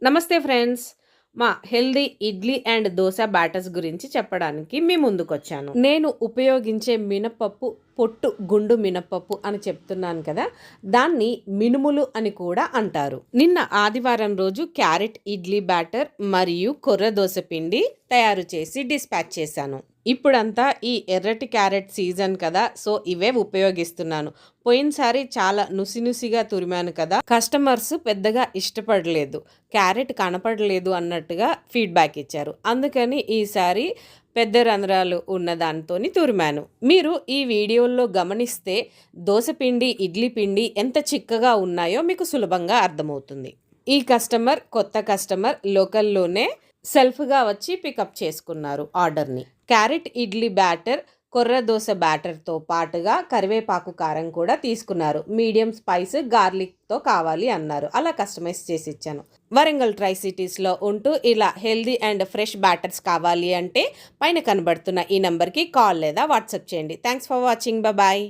నమస్తే ఫ్రెండ్స్. మా healthy idli and dosa batters గురించి చెప్పడానికి మీ ముందుకొచ్చాను. నేను ఉపయోగించే మినపప్పు పొట్టు గుండు మినపప్పు అని చెప్తున్నాను కదా, దాన్ని మినుములు అని కూడా అంటారు. నిన్న ఆదివారం రోజు క్యారెట్ ఇడ్లీ బ్యాటర్ మరియు కొర్ర దోస పిండి తయారు చేసి డిస్పాచ్ చేశాను. ఇప్పుడంతా ఈ ఎర్రటి క్యారెట్ సీజన్ కదా, సో ఇవే ఉపయోగిస్తున్నాను. పోయినసారి చాలా నుసినుసిగా తురిమాను కదా, కస్టమర్స్ పెద్దగా ఇష్టపడలేదు, క్యారెట్ కనపడలేదు అన్నట్టుగా ఫీడ్బ్యాక్ ఇచ్చారు. అందుకని ఈసారి పెద్ద రంధ్రాలు ఉన్న దానితోని తురిమాను. మీరు ఈ వీడియోల్లో గమనిస్తే దోసపిండి ఇడ్లీ పిండి ఎంత చిక్కగా ఉన్నాయో మీకు సులభంగా అర్థమవుతుంది. ఈ కస్టమర్ కొత్త కస్టమర్, లోకల్లోనే సెల్ఫ్గా వచ్చి పికప్ చేసుకున్నారు ఆర్డర్ని. క్యారెట్ ఇడ్లీ బ్యాటర్, కొర్ర దోస బ్యాటర్తో పాటుగా కరివేపాకు కారం కూడా తీసుకున్నారు. మీడియం స్పైస్ గార్లిక్తో కావాలి అన్నారు. అలా కస్టమైజ్ చేసి ఇచ్చాను. వరంగల్ ట్రై సిటీస్లో ఉంటూ ఇలా హెల్దీ అండ్ ఫ్రెష్ బ్యాటర్స్ కావాలి అంటే పైన కనబడుతున్న ఈ నెంబర్కి కాల్ లేదా వాట్సాప్ చేయండి. Thanks for watching. బాయ్.